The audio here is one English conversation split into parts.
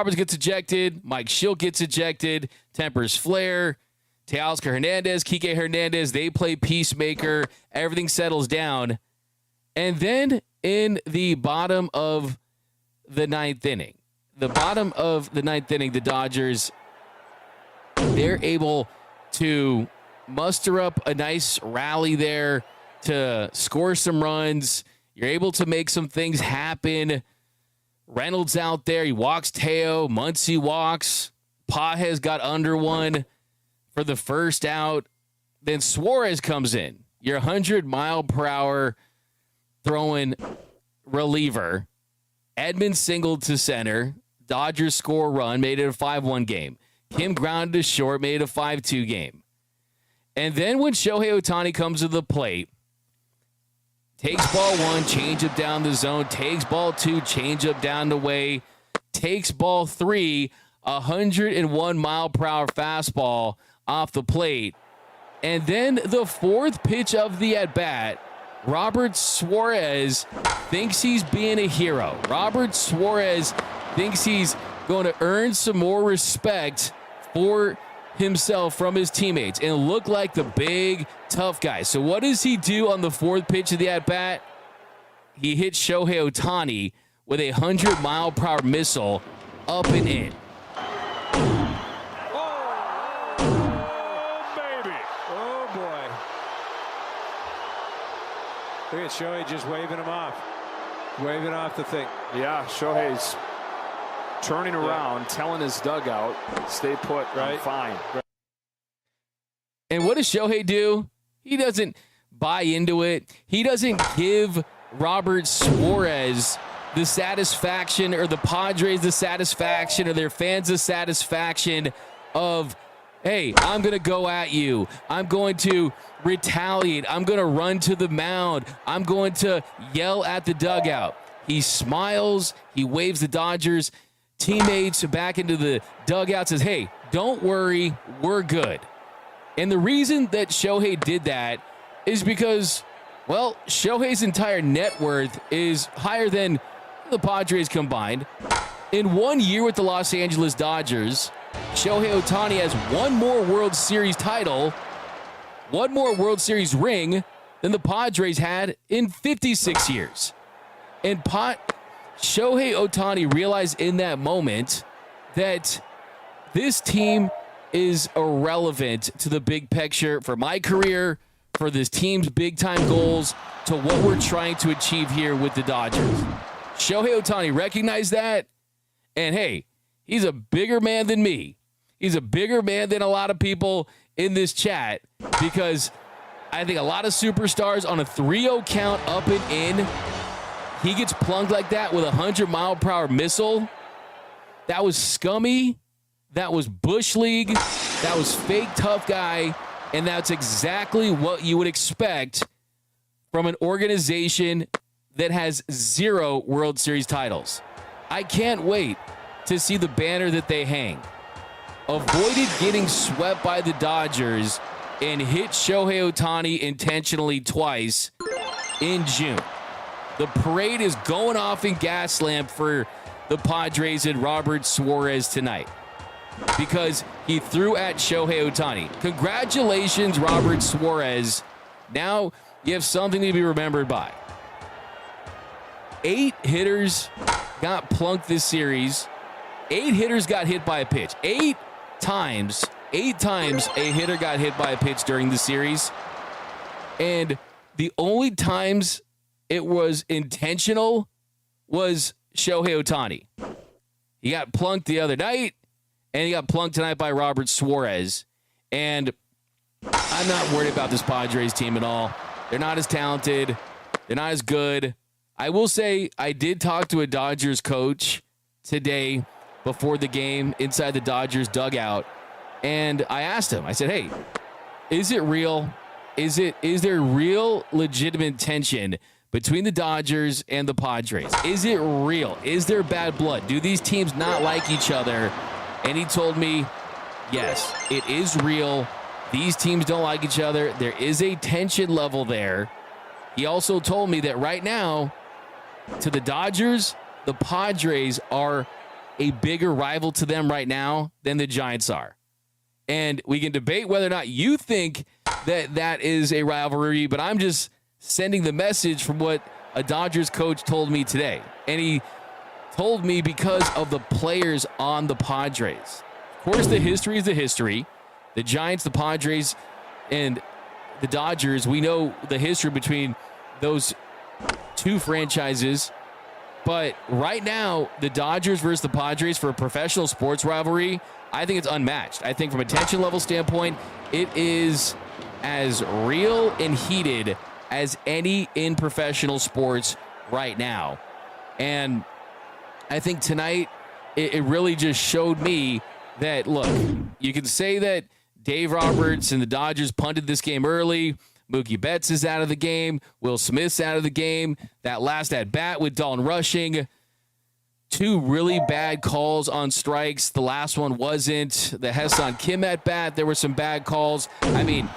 Roberts gets ejected. Mike Schilt gets ejected. Tempers flare. Teoscar Hernandez, Kike Hernandez, they play peacemaker. Everything settles down. And then in the bottom of the ninth inning, the Dodgers, they're able to muster up a nice rally there to score some runs. You're able to make some things happen. Reynolds out there. He walks Teo. Muncy walks. Pages got under one for the first out. Then Suarez comes in. Your 100-mile-per-hour throwing reliever. Edmonds singled to center. Dodgers score a run, made it a 5-1 game. Kim grounded to short, made it a 5-2 game. And then when Shohei Ohtani comes to the plate, takes ball one, change up down the zone, takes ball two, change up down the way, takes ball three, 101-mile-per-hour fastball off the plate. And then the fourth pitch of the at-bat, Robert Suarez thinks he's being a hero. Robert Suarez thinks he's going to earn some more respect for himself from his teammates and look like the big, tough guy. So what does he do on the fourth pitch of the at-bat? He hits Shohei Ohtani with a 100-mile-per-hour missile up and in. Look at Shohei just waving him off. Waving off the thing. Yeah, Shohei's turning around, telling his dugout, stay put, right? I'm fine. Right. And what does Shohei do? He doesn't buy into it. He doesn't give Robert Suarez the satisfaction, or the Padres the satisfaction, or their fans the satisfaction of, hey, I'm going to go at you. I'm going to retaliate. I'm going to run to the mound. I'm going to yell at the dugout. He smiles. He waves the Dodgers teammates back into the dugout, says, hey, don't worry, we're good. And the reason that Shohei did that is because, well, Shohei's entire net worth is higher than the Padres combined. In 1 year with the Los Angeles Dodgers, Shohei Ohtani has one more World Series title, one more World Series ring than the Padres had in 56 years. And Shohei Ohtani realized in that moment that this team is irrelevant to the big picture for my career, for this team's big-time goals, to what we're trying to achieve here with the Dodgers. Shohei Ohtani recognized that, and hey, he's a bigger man than me. He's a bigger man than a lot of people in this chat, because I think a lot of superstars on a 3-0 count up and in, he gets plunked like that with a 100-mile-per-hour missile. That was scummy. That was Bush League. That was fake tough guy. And that's exactly what you would expect from an organization that has 0 World Series titles. I can't wait to see the banner that they hang. Avoided getting swept by the Dodgers and hit Shohei Ohtani intentionally twice in June. The parade is going off in Gaslamp for the Padres and Robert Suarez tonight, because he threw at Shohei Ohtani. Congratulations, Robert Suarez. Now you have something to be remembered by. 8 hitters got plunked this series. 8 hitters got hit by a pitch. 8 times a hitter got hit by a pitch during the series. And the only times it was intentional was Shohei Ohtani. He got plunked the other night, and he got plunked tonight by Robert Suarez. And I'm not worried about this Padres team at all. They're not as talented. They're not as good. I will say I did talk to a Dodgers coach today before the game inside the Dodgers dugout, and I asked him, I said, hey, is it real? Is there real legitimate tension between the Dodgers and the Padres? Is it real? Is there bad blood? Do these teams not like each other? And he told me, yes, it is real. These teams don't like each other. There is a tension level there. He also told me that right now, to the Dodgers, the Padres are a bigger rival to them right now than the Giants are. And we can debate whether or not you think that that is a rivalry, but I'm just sending the message from what a Dodgers coach told me today. And he told me because of the players on the Padres. Of course, the history is the history. The Giants, the Padres, and the Dodgers, we know the history between those two franchises. But right now, the Dodgers versus the Padres for a professional sports rivalry, I think it's unmatched. I think from a tension level standpoint, it is as real and heated as any in professional sports right now. And I think tonight, it really just showed me that, look, you can say that Dave Roberts and the Dodgers punted this game early. Mookie Betts is out of the game. Will Smith's out of the game. That last at-bat with Dalton Rushing. Two really bad calls on strikes. The last one wasn't. The Hassan Kim at-bat, there were some bad calls. I mean,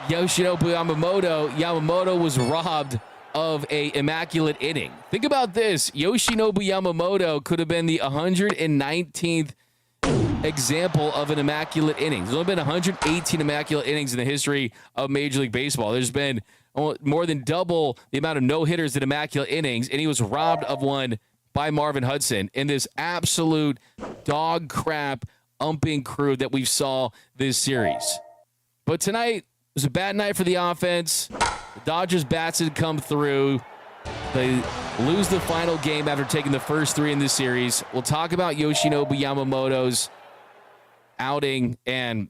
Yoshinobu Yamamoto was robbed of a immaculate inning. Think about this. Yoshinobu Yamamoto could have been the 119th example of an immaculate inning. There's only been 118 immaculate innings in the history of Major League Baseball. There's been more than double the amount of no-hitters in immaculate innings, and he was robbed of one by Marvin Hudson in this absolute dog crap umping crew that we saw this series. But tonight was a bad night for the offense. The Dodgers bats had come through. They lose the final game after taking the first three in this series. We'll talk about Yoshinobu Yamamoto's outing, and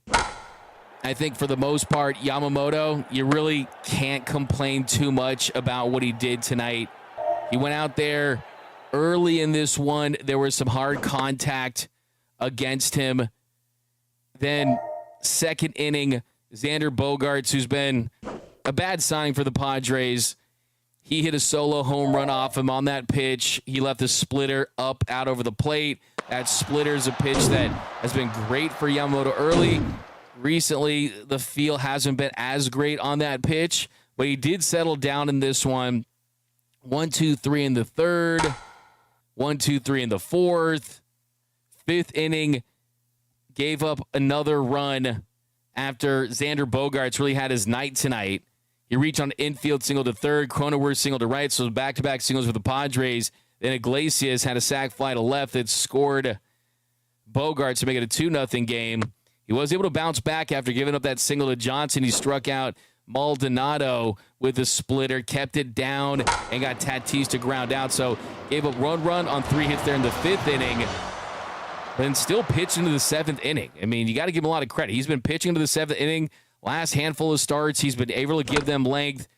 I think for the most part, Yamamoto, you really can't complain too much about what he did tonight. He went out there early in this one. There was some hard contact against him. Then second inning, Xander Bogaerts, who's been a bad signing for the Padres, he hit a solo home run off him on that pitch. He left a splitter up out over the plate. That splitter is a pitch that has been great for Yamamoto early. Recently, the feel hasn't been as great on that pitch, but he did settle down in this one. 1-2-3 in the third. 1-2-3 in the fourth. Fifth inning, gave up another run after Xander Bogaerts really had his night tonight. He reached on infield single to third, Cronenworth single to right, so back-to-back singles for the Padres. Then Iglesias had a sac fly to left that scored Bogaerts to make it a 2-0 game. He was able to bounce back after giving up that single to Johnson. He struck out Maldonado with a splitter, kept it down, and got Tatis to ground out. So gave up run on 3 hits there in the fifth inning, but still pitched into the seventh inning. I mean, you got to give him a lot of credit. He's been pitching into the seventh inning. Last handful of starts, he's been able to give them length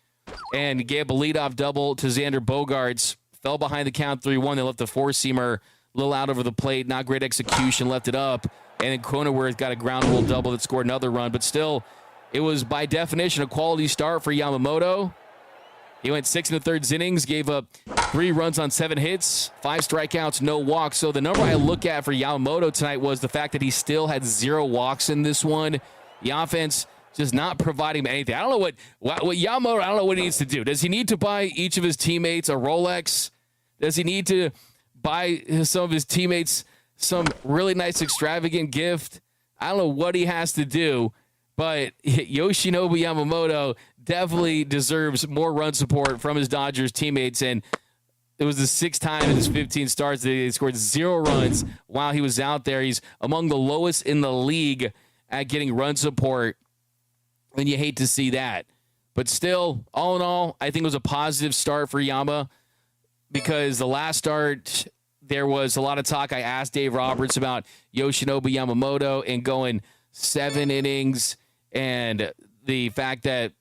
and gave a leadoff double to Xander Bogaerts. Fell behind the count 3-1. They left the four-seamer a little out over the plate. Not great execution. Left it up. And then Cronenworth got a ground rule double that scored another run. But still, it was by definition a quality start for Yamamoto. He went 6 1/3 innings, gave up 3 runs on 7 hits, 5 strikeouts, no walks. So the number I look at for Yamamoto tonight was the fact that he still had 0 walks in this one. The offense just not providing him anything. I don't know what Yamamoto, I don't know what he needs to do. Does he need to buy each of his teammates a Rolex? Does he need to buy some of his teammates some really nice extravagant gift? I don't know what he has to do, but Yoshinobu Yamamoto definitely deserves more run support from his Dodgers teammates. And it was the 6th time in his 15 starts that he scored 0 runs while he was out there. He's among the lowest in the league at getting run support, and you hate to see that. But still, all in all, I think it was a positive start for Yama, because the last start, there was a lot of talk. I asked Dave Roberts about Yoshinobu Yamamoto and going 7 innings and the fact that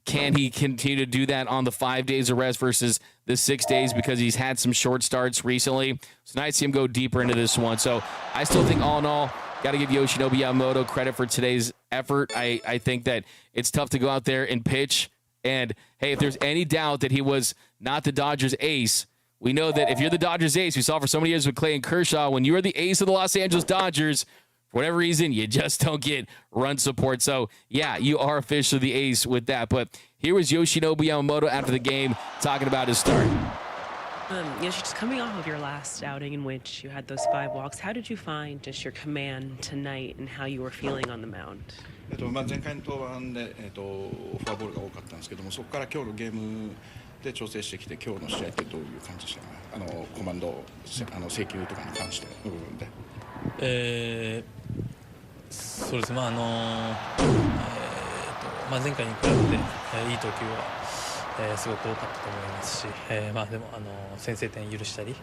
can he continue to do that on the 5 days of rest versus the 6 days, because he's had some short starts recently. It's nice to see him go deeper into this one. So I still think all in all, got to give Yoshinobu Yamamoto credit for today's effort. I think that it's tough to go out there and pitch. And, hey, if there's any doubt that he was not the Dodgers ace, we know that if you're the Dodgers ace, we saw for so many years with Clayton Kershaw, when you are the ace of the Los Angeles Dodgers, for whatever reason, you just don't get run support. So, yeah, you are officially the ace with that. But here was Yoshinobu Yamamoto after the game talking about his start. Just coming off of your last outing in which you had those 5 walks, how did you find just your command tonight and how you were feeling on the mound? 前回の登板で、フォアボールが多かったんですけども、そこから今日のゲームで調整してきて、今日の試合ってどういう感じでしたかね、コマンド、制球とかに関しての部分で。そうですね、前回に比べて、いい投球は、すごく多かったと思いますし、でも先制点許したり、